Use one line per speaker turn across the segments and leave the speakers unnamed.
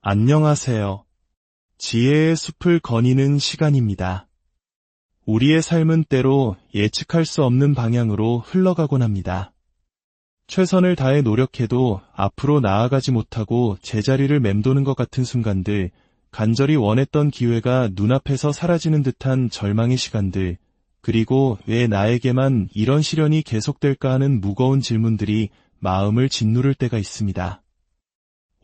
안녕하세요. 지혜의 숲을 거니는 시간입니다. 우리의 삶은 때로 예측할 수 없는 방향으로 흘러가곤 합니다. 최선을 다해 노력해도 앞으로 나아가지 못하고 제자리를 맴도는 것 같은 순간들, 간절히 원했던 기회가 눈앞에서 사라지는 듯한 절망의 시간들, 그리고 왜 나에게만 이런 시련이 계속될까 하는 무거운 질문들이 마음을 짓누를 때가 있습니다.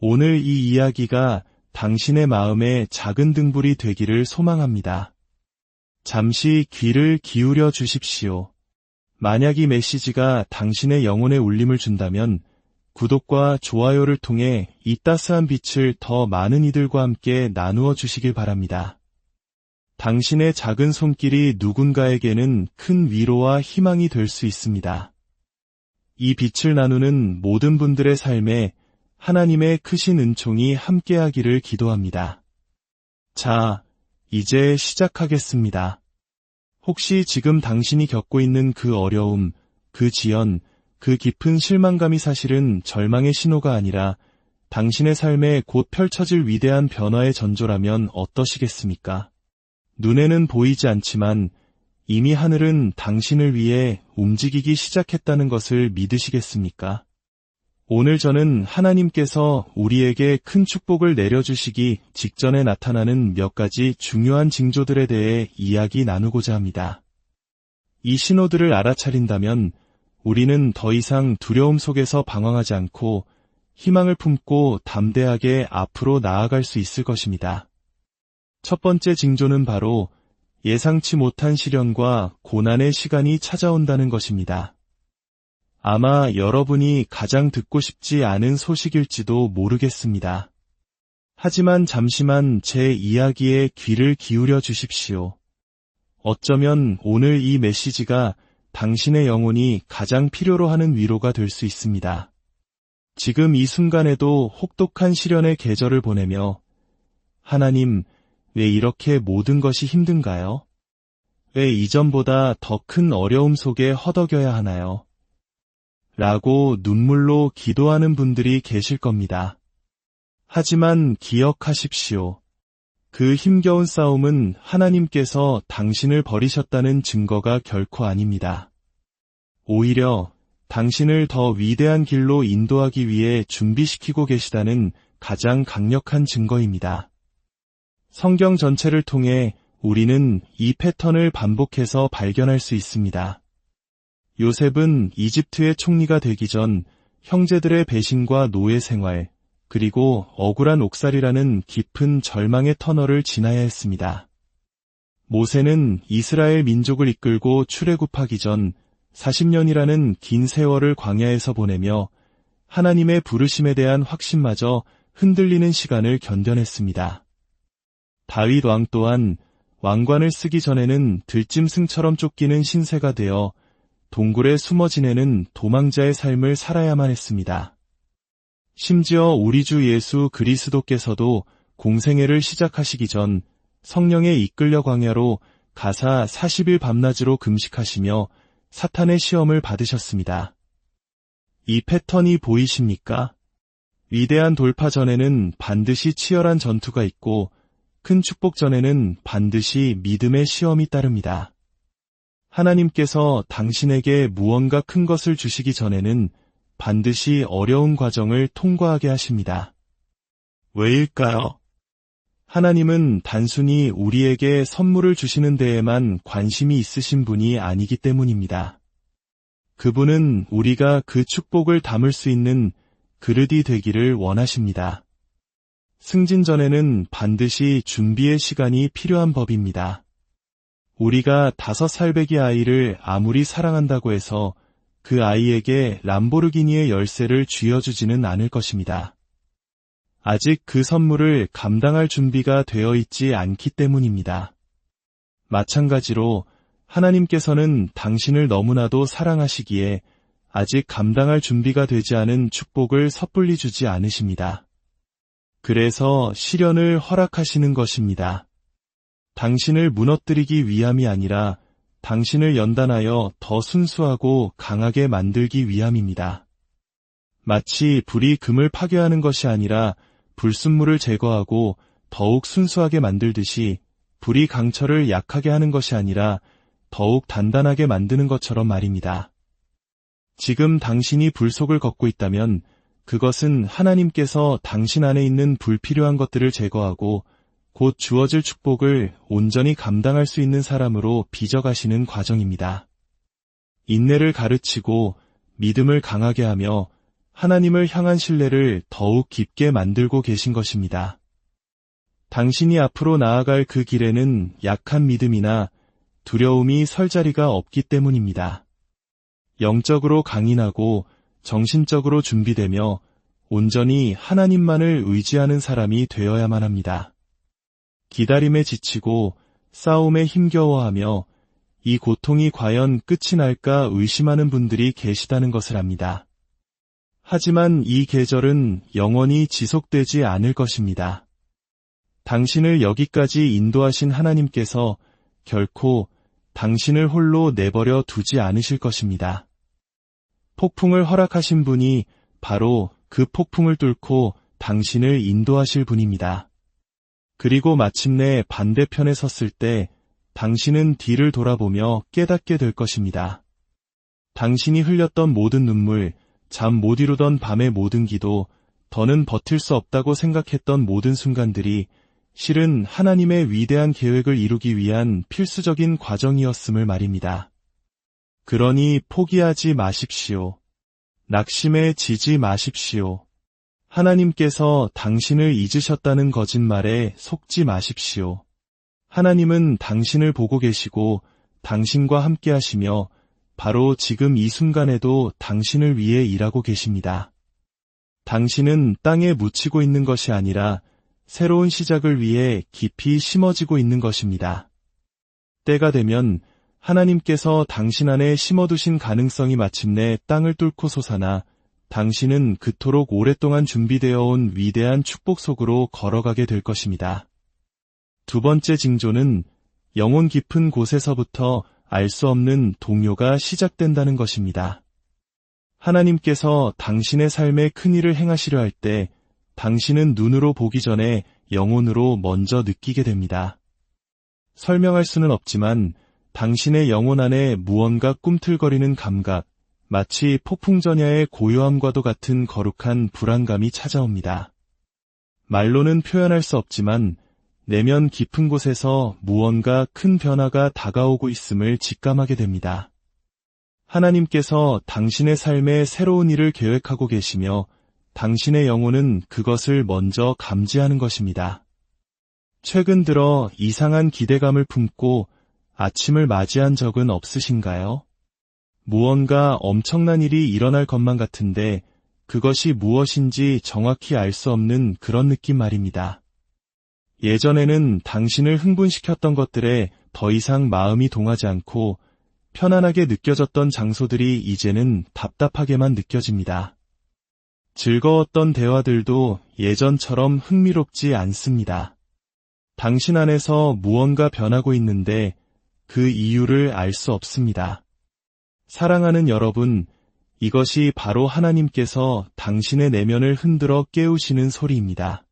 오늘 이 이야기가 당신의 마음에 작은 등불이 되기를 소망합니다. 잠시 귀를 기울여 주십시오. 만약 이 메시지가 당신의 영혼에 울림을 준다면 구독과 좋아요를 통해 이 따스한 빛을 더 많은 이들과 함께 나누어 주시길 바랍니다. 당신의 작은 손길이 누군가에게는 큰 위로와 희망이 될 수 있습니다. 이 빛을 나누는 모든 분들의 삶에 하나님의 크신 은총이 함께하기를 기도합니다. 자, 이제 시작하겠습니다. 혹시 지금 당신이 겪고 있는 그 어려움, 그 지연, 그 깊은 실망감이 사실은 절망의 신호가 아니라 당신의 삶에 곧 펼쳐질 위대한 변화의 전조라면 어떠시겠습니까? 눈에는 보이지 않지만 이미 하늘은 당신을 위해 움직이기 시작했다는 것을 믿으시겠습니까? 오늘 저는 하나님께서 우리에게 큰 축복을 내려주시기 직전에 나타나는 몇 가지 중요한 징조들에 대해 이야기 나누고자 합니다. 이 신호들을 알아차린다면 우리는 더 이상 두려움 속에서 방황하지 않고 희망을 품고 담대하게 앞으로 나아갈 수 있을 것입니다. 첫 번째 징조는 바로 예상치 못한 시련과 고난의 시간이 찾아온다는 것입니다. 아마 여러분이 가장 듣고 싶지 않은 소식일지도 모르겠습니다. 하지만 잠시만 제 이야기에 귀를 기울여 주십시오. 어쩌면 오늘 이 메시지가 당신의 영혼이 가장 필요로 하는 위로가 될 수 있습니다. 지금 이 순간에도 혹독한 시련의 계절을 보내며 하나님, 왜 이렇게 모든 것이 힘든가요? 왜 이전보다 더 큰 어려움 속에 허덕여야 하나요? 라고 눈물로 기도하는 분들이 계실 겁니다. 하지만 기억하십시오. 그 힘겨운 싸움은 하나님께서 당신을 버리셨다는 증거가 결코 아닙니다. 오히려 당신을 더 위대한 길로 인도하기 위해 준비시키고 계시다는 가장 강력한 증거입니다. 성경 전체를 통해 우리는 이 패턴을 반복해서 발견할 수 있습니다. 요셉은 이집트의 총리가 되기 전 형제들의 배신과 노예 생활, 그리고 억울한 옥살이라는 깊은 절망의 터널을 지나야 했습니다. 모세는 이스라엘 민족을 이끌고 출애굽하기 전 40년이라는 긴 세월을 광야에서 보내며 하나님의 부르심에 대한 확신마저 흔들리는 시간을 견뎌냈습니다. 다윗 왕 또한 왕관을 쓰기 전에는 들짐승처럼 쫓기는 신세가 되어 동굴에 숨어 지내는 도망자의 삶을 살아야만 했습니다. 심지어 우리 주 예수 그리스도께서도 공생애를 시작하시기 전 성령에 이끌려 광야로 가사 40일 밤낮으로 금식하시며 사탄의 시험을 받으셨습니다. 이 패턴이 보이십니까? 위대한 돌파 전에는 반드시 치열한 전투가 있고 큰 축복 전에는 반드시 믿음의 시험이 따릅니다. 하나님께서 당신에게 무언가 큰 것을 주시기 전에는 반드시 어려운 과정을 통과하게 하십니다. 왜일까요? 하나님은 단순히 우리에게 선물을 주시는 데에만 관심이 있으신 분이 아니기 때문입니다. 그분은 우리가 그 축복을 담을 수 있는 그릇이 되기를 원하십니다. 승진 전에는 반드시 준비의 시간이 필요한 법입니다. 우리가 5살배기 아이를 아무리 사랑한다고 해서 그 아이에게 람보르기니의 열쇠를 쥐어주지는 않을 것입니다. 아직 그 선물을 감당할 준비가 되어 있지 않기 때문입니다. 마찬가지로 하나님께서는 당신을 너무나도 사랑하시기에 아직 감당할 준비가 되지 않은 축복을 섣불리 주지 않으십니다. 그래서 시련을 허락하시는 것입니다. 당신을 무너뜨리기 위함이 아니라 당신을 연단하여 더 순수하고 강하게 만들기 위함입니다. 마치 불이 금을 파괴하는 것이 아니라 불순물을 제거하고 더욱 순수하게 만들듯이 불이 강철을 약하게 하는 것이 아니라 더욱 단단하게 만드는 것처럼 말입니다. 지금 당신이 불 속을 걷고 있다면 그것은 하나님께서 당신 안에 있는 불필요한 것들을 제거하고 곧 주어질 축복을 온전히 감당할 수 있는 사람으로 빚어가시는 과정입니다. 인내를 가르치고 믿음을 강하게 하며 하나님을 향한 신뢰를 더욱 깊게 만들고 계신 것입니다. 당신이 앞으로 나아갈 그 길에는 약한 믿음이나 두려움이 설 자리가 없기 때문입니다. 영적으로 강인하고 정신적으로 준비되며 온전히 하나님만을 의지하는 사람이 되어야만 합니다. 기다림에 지치고 싸움에 힘겨워하며 이 고통이 과연 끝이 날까 의심하는 분들이 계시다는 것을 압니다. 하지만 이 계절은 영원히 지속되지 않을 것입니다. 당신을 여기까지 인도하신 하나님께서 결코 당신을 홀로 내버려 두지 않으실 것입니다. 폭풍을 허락하신 분이 바로 그 폭풍을 뚫고 당신을 인도하실 분입니다. 그리고 마침내 반대편에 섰을 때 당신은 뒤를 돌아보며 깨닫게 될 것입니다. 당신이 흘렸던 모든 눈물, 잠 못 이루던 밤의 모든 기도, 더는 버틸 수 없다고 생각했던 모든 순간들이 실은 하나님의 위대한 계획을 이루기 위한 필수적인 과정이었음을 말입니다. 그러니 포기하지 마십시오. 낙심에 지지 마십시오. 하나님께서 당신을 잊으셨다는 거짓말에 속지 마십시오. 하나님은 당신을 보고 계시고 당신과 함께 하시며 바로 지금 이 순간에도 당신을 위해 일하고 계십니다. 당신은 땅에 묻히고 있는 것이 아니라 새로운 시작을 위해 깊이 심어지고 있는 것입니다. 때가 되면 하나님께서 당신 안에 심어두신 가능성이 마침내 땅을 뚫고 솟아나 당신은 그토록 오랫동안 준비되어 온 위대한 축복 속으로 걸어가게 될 것입니다. 두 번째 징조는 영혼 깊은 곳에서부터 알 수 없는 동요가 시작된다는 것입니다. 하나님께서 당신의 삶에 큰 일을 행하시려 할 때 당신은 눈으로 보기 전에 영혼으로 먼저 느끼게 됩니다. 설명할 수는 없지만 당신의 영혼 안에 무언가 꿈틀거리는 감각, 마치 폭풍전야의 고요함과도 같은 거룩한 불안감이 찾아옵니다. 말로는 표현할 수 없지만 내면 깊은 곳에서 무언가 큰 변화가 다가오고 있음을 직감하게 됩니다. 하나님께서 당신의 삶에 새로운 일을 계획하고 계시며 당신의 영혼은 그것을 먼저 감지하는 것입니다. 최근 들어 이상한 기대감을 품고 아침을 맞이한 적은 없으신가요? 무언가 엄청난 일이 일어날 것만 같은데 그것이 무엇인지 정확히 알 수 없는 그런 느낌 말입니다. 예전에는 당신을 흥분시켰던 것들에 더 이상 마음이 동하지 않고 편안하게 느껴졌던 장소들이 이제는 답답하게만 느껴집니다. 즐거웠던 대화들도 예전처럼 흥미롭지 않습니다. 당신 안에서 무언가 변하고 있는데 그 이유를 알 수 없습니다. 사랑하는 여러분, 이것이 바로 하나님께서 당신의 내면을 흔들어 깨우시는 소리입니다.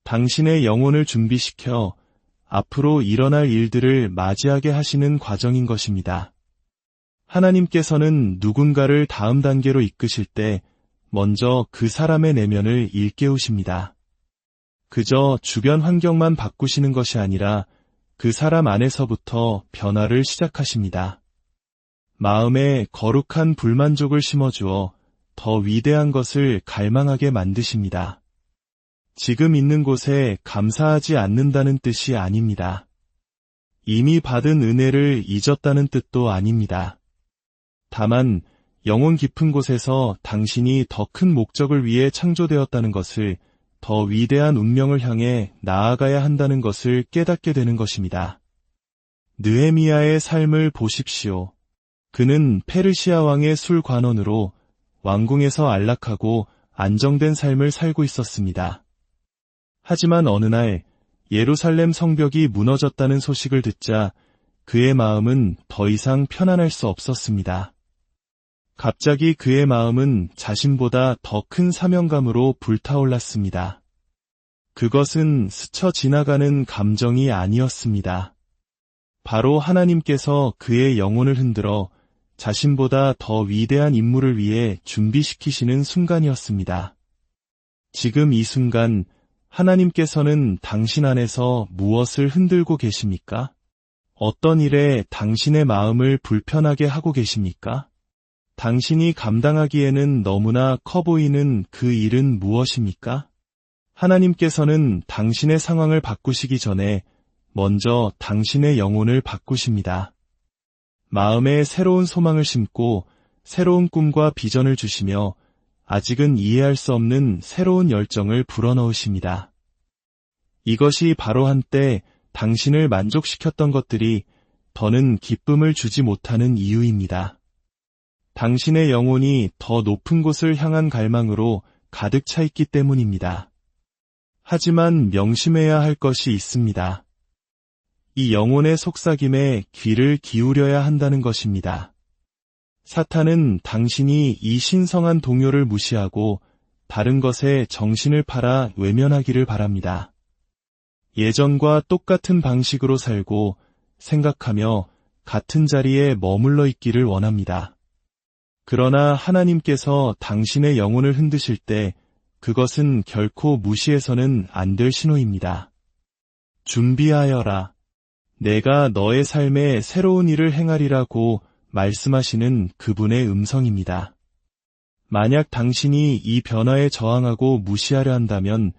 당신의 영혼을 준비시켜 앞으로 일어날 일들을 맞이하게 하시는 과정인 것입니다. 하나님께서는 누군가를 다음 단계로 이끄실 때 먼저 그 사람의 내면을 일깨우십니다. 그저 주변 환경만 바꾸시는 것이 아니라 그 사람 안에서부터 변화를 시작하십니다. 마음에 거룩한 불만족을 심어주어 더 위대한 것을 갈망하게 만드십니다. 지금 있는 곳에 감사하지 않는다는 뜻이 아닙니다. 이미 받은 은혜를 잊었다는 뜻도 아닙니다. 다만 영혼 깊은 곳에서 당신이 더 큰 목적을 위해 창조되었다는 것을, 더 위대한 운명을 향해 나아가야 한다는 것을 깨닫게 되는 것입니다. 느헤미야의 삶을 보십시오. 그는 페르시아 왕의 술관원으로 왕궁에서 안락하고 안정된 삶을 살고 있었습니다. 하지만 어느 날 예루살렘 성벽이 무너졌다는 소식을 듣자 그의 마음은 더 이상 편안할 수 없었습니다. 갑자기 그의 마음은 자신보다 더 큰 사명감으로 불타올랐습니다. 그것은 스쳐 지나가는 감정이 아니었습니다. 바로 하나님께서 그의 영혼을 흔들어 자신보다 더 위대한 임무를 위해 준비시키시는 순간이었습니다. 지금 이 순간 하나님께서는 당신 안에서 무엇을 흔들고 계십니까? 어떤 일에 당신의 마음을 불편하게 하고 계십니까? 당신이 감당하기에는 너무나 커 보이는 그 일은 무엇입니까? 하나님께서는 당신의 상황을 바꾸시기 전에 먼저 당신의 영혼을 바꾸십니다. 마음에 새로운 소망을 심고 새로운 꿈과 비전을 주시며 아직은 이해할 수 없는 새로운 열정을 불어넣으십니다. 이것이 바로 한때 당신을 만족시켰던 것들이 더는 기쁨을 주지 못하는 이유입니다. 당신의 영혼이 더 높은 곳을 향한 갈망으로 가득 차 있기 때문입니다. 하지만 명심해야 할 것이 있습니다. 이 영혼의 속삭임에 귀를 기울여야 한다는 것입니다. 사탄은 당신이 이 신성한 동요를 무시하고 다른 것에 정신을 팔아 외면하기를 바랍니다. 예전과 똑같은 방식으로 살고 생각하며 같은 자리에 머물러 있기를 원합니다. 그러나 하나님께서 당신의 영혼을 흔드실 때 그것은 결코 무시해서는 안 될 신호입니다. 준비하여라. 내가 너의 삶에 새로운 일을 행하리라고 말씀하시는 그분의 음성입니다. 만약 당신이 이 변화에 저항하고 무시하려 한다면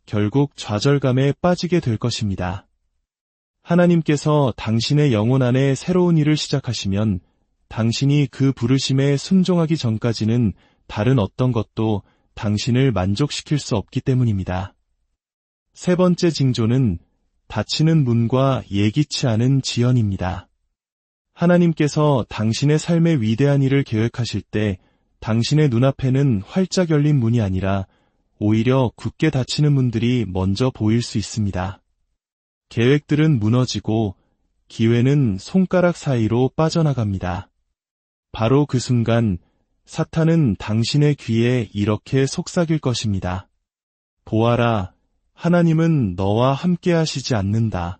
결국 좌절감에 빠지게 될 것입니다. 하나님께서 당신의 영혼 안에 새로운 일을 시작하시면 당신이 그 부르심에 순종하기 전까지는 다른 어떤 것도 당신을 만족시킬 수 없기 때문입니다. 세 번째 징조는 닫히는 문과 예기치 않은 지연입니다. 하나님께서 당신의 삶의 위대한 일을 계획하실 때 당신의 눈앞에는 활짝 열린 문이 아니라 오히려 굳게 닫히는 문들이 먼저 보일 수 있습니다. 계획들은 무너지고 기회는 손가락 사이로 빠져나갑니다. 바로 그 순간 사탄은 당신의 귀에 이렇게 속삭일 것입니다. 보아라, 하나님은 너와 함께 하시지 않는다.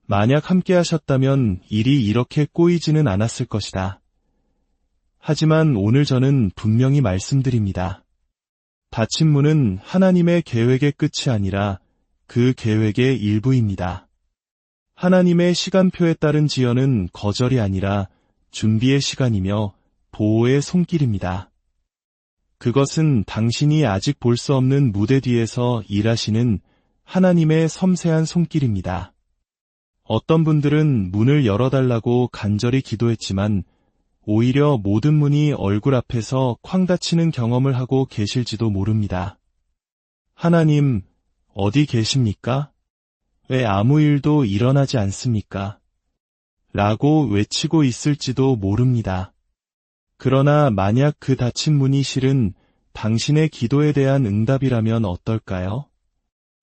만약 함께 하셨다면 일이 이렇게 꼬이지는 않았을 것이다. 하지만 오늘 저는 분명히 말씀드립니다. 닫힌 문은 하나님의 계획의 끝이 아니라 그 계획의 일부입니다. 하나님의 시간표에 따른 지연은 거절이 아니라 준비의 시간이며 보호의 손길입니다. 그것은 당신이 아직 볼 수 없는 무대 뒤에서 일하시는 하나님의 섬세한 손길입니다. 어떤 분들은 문을 열어달라고 간절히 기도했지만 오히려 모든 문이 얼굴 앞에서 쾅 닫히는 경험을 하고 계실지도 모릅니다. 하나님, 어디 계십니까? 왜 아무 일도 일어나지 않습니까? 라고 외치고 있을지도 모릅니다. 그러나 만약 그 닫힌 문이 실은 당신의 기도에 대한 응답이라면 어떨까요?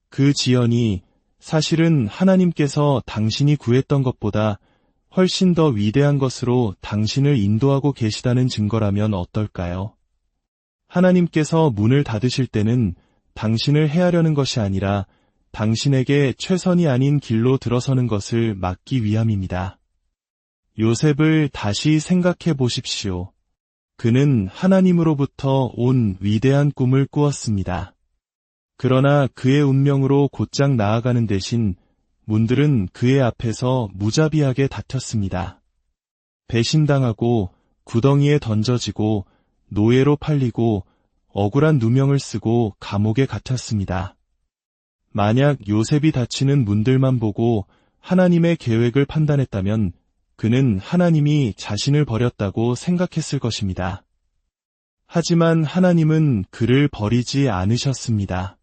그 지연이 사실은 하나님께서 당신이 구했던 것보다 훨씬 더 위대한 것으로 당신을 인도하고 계시다는 증거라면 어떨까요? 하나님께서 문을 닫으실 때는 당신을 해하려는 것이 아니라 당신에게 최선이 아닌 길로 들어서는 것을 막기 위함입니다. 요셉을 다시 생각해 보십시오. 그는 하나님으로부터 온 위대한 꿈을 꾸었습니다. 그러나 그의 운명으로 곧장 나아가는 대신 문들은 그의 앞에서 무자비하게 닫혔습니다. 배신당하고 구덩이에 던져지고 노예로 팔리고 억울한 누명을 쓰고 감옥에 갇혔습니다. 만약 요셉이 닫히는 문들만 보고 하나님의 계획을 판단했다면 그는 하나님이 자신을 버렸다고 생각했을 것입니다. 하지만 하나님은 그를 버리지 않으셨습니다.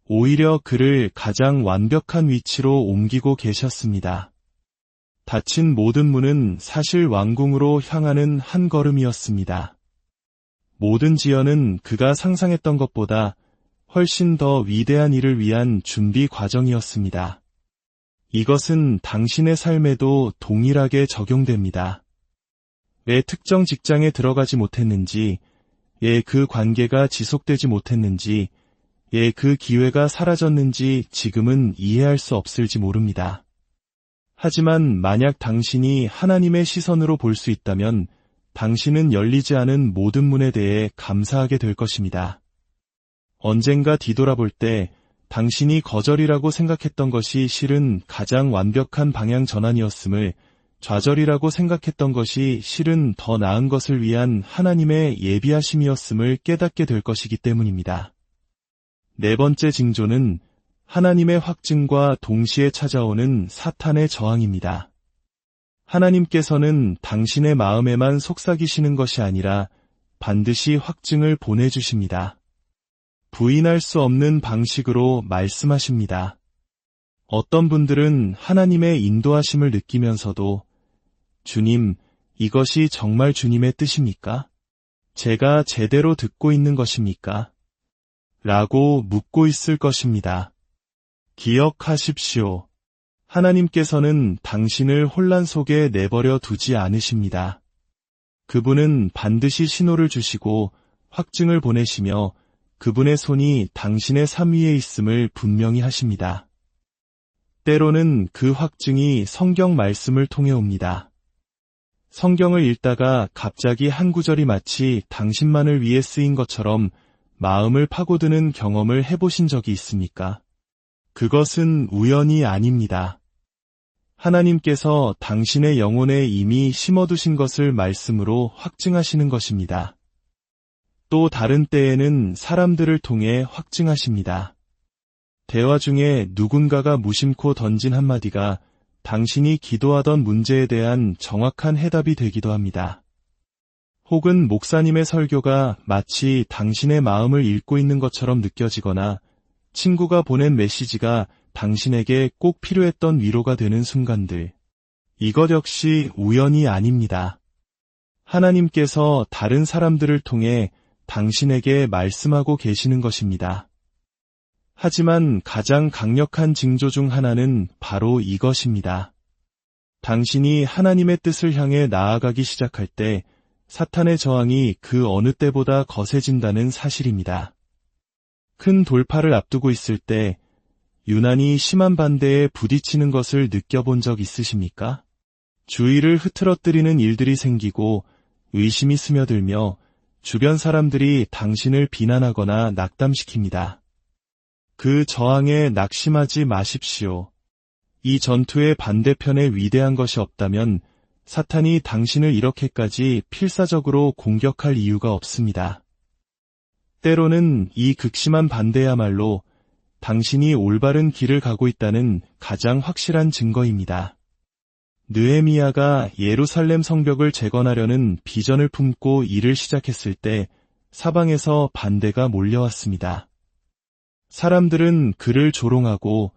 오히려 그를 가장 완벽한 위치로 옮기고 계셨습니다. 닫힌 모든 문은 사실 왕궁으로 향하는 한 걸음이었습니다. 모든 지연은 그가 상상했던 것보다 훨씬 더 위대한 일을 위한 준비 과정이었습니다. 이것은 당신의 삶에도 동일하게 적용됩니다. 왜 특정 직장에 들어가지 못했는지, 왜 그 관계가 지속되지 못했는지, 그 기회가 사라졌는지 지금은 이해할 수 없을지 모릅니다. 하지만 만약 당신이 하나님의 시선으로 볼 수 있다면 당신은 열리지 않은 모든 문에 대해 감사하게 될 것입니다. 언젠가 뒤돌아볼 때 당신이 거절이라고 생각했던 것이 실은 가장 완벽한 방향 전환이었음을, 좌절이라고 생각했던 것이 실은 더 나은 것을 위한 하나님의 예비하심이었음을 깨닫게 될 것이기 때문입니다. 네 번째 징조는 하나님의 확증과 동시에 찾아오는 사탄의 저항입니다. 하나님께서는 당신의 마음에만 속삭이시는 것이 아니라 반드시 확증을 보내주십니다. 부인할 수 없는 방식으로 말씀하십니다. 어떤 분들은 하나님의 인도하심을 느끼면서도 주님, 이것이 정말 주님의 뜻입니까? 제가 제대로 듣고 있는 것입니까? 라고 묻고 있을 것입니다. 기억하십시오. 하나님께서는 당신을 혼란 속에 내버려 두지 않으십니다. 그분은 반드시 신호를 주시고 확증을 보내시며 그분의 손이 당신의 삶 위에 있음을 분명히 하십니다. 때로는 그 확증이 성경 말씀을 통해 옵니다. 성경을 읽다가 갑자기 한 구절이 마치 당신만을 위해 쓰인 것처럼 마음을 파고드는 경험을 해보신 적이 있습니까? 그것은 우연이 아닙니다. 하나님께서 당신의 영혼에 이미 심어두신 것을 말씀으로 확증하시는 것입니다. 또 다른 때에는 사람들을 통해 확증하십니다. 대화 중에 누군가가 무심코 던진 한마디가 당신이 기도하던 문제에 대한 정확한 해답이 되기도 합니다. 혹은 목사님의 설교가 마치 당신의 마음을 읽고 있는 것처럼 느껴지거나 친구가 보낸 메시지가 당신에게 꼭 필요했던 위로가 되는 순간들. 이것 역시 우연이 아닙니다. 하나님께서 다른 사람들을 통해 당신에게 말씀하고 계시는 것입니다. 하지만 가장 강력한 징조 중 하나는 바로 이것입니다. 당신이 하나님의 뜻을 향해 나아가기 시작할 때 사탄의 저항이 그 어느 때보다 거세진다는 사실입니다. 큰 돌파를 앞두고 있을 때 유난히 심한 반대에 부딪히는 것을 느껴본 적 있으십니까? 주위를 흐트러뜨리는 일들이 생기고 의심이 스며들며 주변 사람들이 당신을 비난하거나 낙담시킵니다. 그 저항에 낙심하지 마십시오. 이 전투의 반대편에 위대한 것이 없다면 사탄이 당신을 이렇게까지 필사적으로 공격할 이유가 없습니다. 때로는 이 극심한 반대야말로 당신이 올바른 길을 가고 있다는 가장 확실한 증거입니다. 느헤미야가 예루살렘 성벽을 재건하려는 비전을 품고 일을 시작했을 때 사방에서 반대가 몰려왔습니다. 사람들은 그를 조롱하고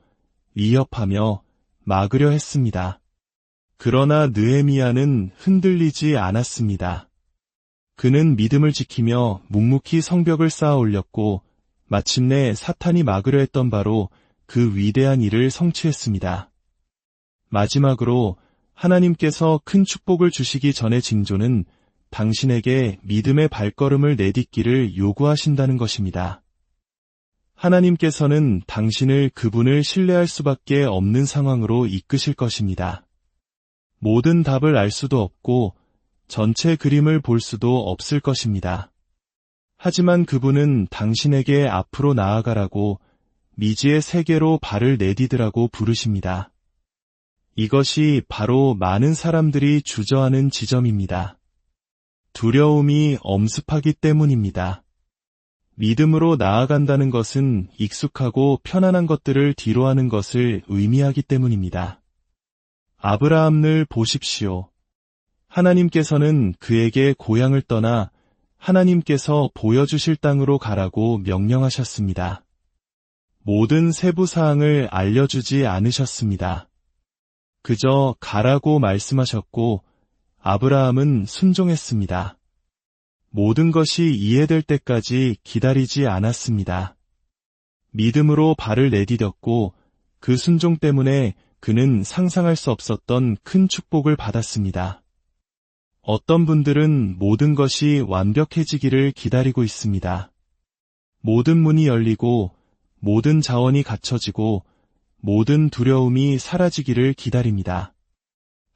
위협하며 막으려 했습니다. 그러나 느헤미야는 흔들리지 않았습니다. 그는 믿음을 지키며 묵묵히 성벽을 쌓아 올렸고 마침내 사탄이 막으려 했던 바로 그 위대한 일을 성취했습니다. 마지막으로 하나님께서 큰 축복을 주시기 전의 징조는 당신에게 믿음의 발걸음을 내딛기를 요구하신다는 것입니다. 하나님께서는 당신을 그분을 신뢰할 수밖에 없는 상황으로 이끄실 것입니다. 모든 답을 알 수도 없고 전체 그림을 볼 수도 없을 것입니다. 하지만 그분은 당신에게 앞으로 나아가라고 미지의 세계로 발을 내디디라고 부르십니다. 이것이 바로 많은 사람들이 주저하는 지점입니다. 두려움이 엄습하기 때문입니다. 믿음으로 나아간다는 것은 익숙하고 편안한 것들을 뒤로하는 것을 의미하기 때문입니다. 아브라함을 보십시오. 하나님께서는 그에게 고향을 떠나 하나님께서 보여주실 땅으로 가라고 명령하셨습니다. 모든 세부 사항을 알려주지 않으셨습니다. 그저 가라고 말씀하셨고 아브라함은 순종했습니다. 모든 것이 이해될 때까지 기다리지 않았습니다. 믿음으로 발을 내디뎠고 그 순종 때문에 그는 상상할 수 없었던 큰 축복을 받았습니다. 어떤 분들은 모든 것이 완벽해지기를 기다리고 있습니다. 모든 문이 열리고 모든 자원이 갖춰지고 모든 두려움이 사라지기를 기다립니다.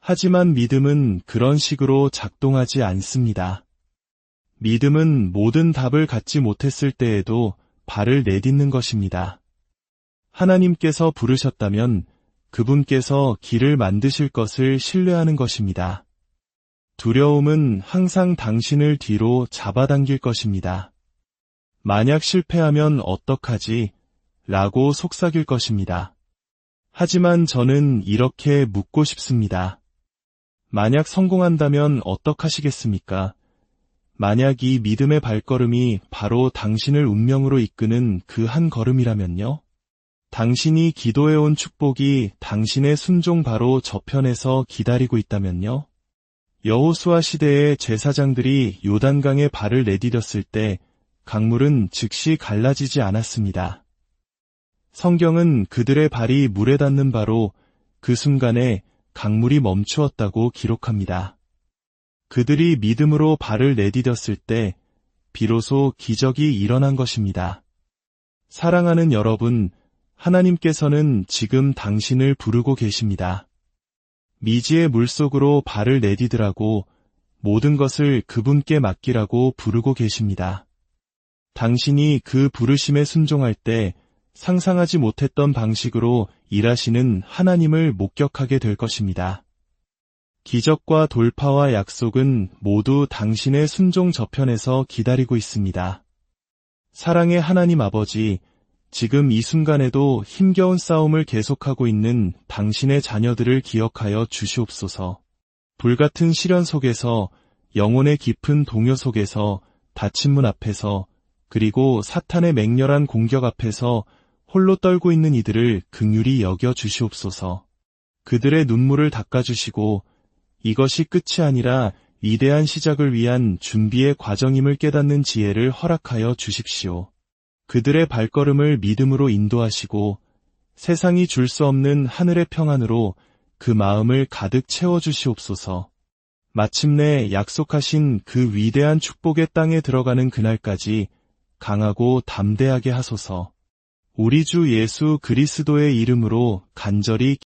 하지만 믿음은 그런 식으로 작동하지 않습니다. 믿음은 모든 답을 갖지 못했을 때에도 발을 내딛는 것입니다. 하나님께서 부르셨다면 그분께서 길을 만드실 것을 신뢰하는 것입니다. 두려움은 항상 당신을 뒤로 잡아당길 것입니다. 만약 실패하면 어떡하지? 라고 속삭일 것입니다. 하지만 저는 이렇게 묻고 싶습니다. 만약 성공한다면 어떡하시겠습니까? 만약 이 믿음의 발걸음이 바로 당신을 운명으로 이끄는 그 한 걸음이라면요? 당신이 기도해온 축복이 당신의 순종 바로 저편에서 기다리고 있다면요? 여호수아 시대의 제사장들이 요단강에 발을 내디뎠을 때 강물은 즉시 갈라지지 않았습니다. 성경은 그들의 발이 물에 닿는 바로 그 순간에 강물이 멈추었다고 기록합니다. 그들이 믿음으로 발을 내디뎠을 때 비로소 기적이 일어난 것입니다. 사랑하는 여러분, 하나님께서는 지금 당신을 부르고 계십니다. 미지의 물속으로 발을 내디디라고 모든 것을 그분께 맡기라고 부르고 계십니다. 당신이 그 부르심에 순종할 때 상상하지 못했던 방식으로 일하시는 하나님을 목격하게 될 것입니다. 기적과 돌파와 약속은 모두 당신의 순종 저편에서 기다리고 있습니다. 사랑의 하나님 아버지, 지금 이 순간에도 힘겨운 싸움을 계속하고 있는 당신의 자녀들을 기억하여 주시옵소서. 불같은 시련 속에서, 영혼의 깊은 동요 속에서, 닫힌 문 앞에서, 그리고 사탄의 맹렬한 공격 앞에서 홀로 떨고 있는 이들을 긍휼히 여겨 주시옵소서. 그들의 눈물을 닦아주시고 이것이 끝이 아니라 위대한 시작을 위한 준비의 과정임을 깨닫는 지혜를 허락하여 주십시오. 그들의 발걸음을 믿음으로 인도하시고 세상이 줄 수 없는 하늘의 평안으로 그 마음을 가득 채워주시옵소서. 마침내 약속하신 그 위대한 축복의 땅에 들어가는 그날까지 강하고 담대하게 하소서. 우리 주 예수 그리스도의 이름으로 간절히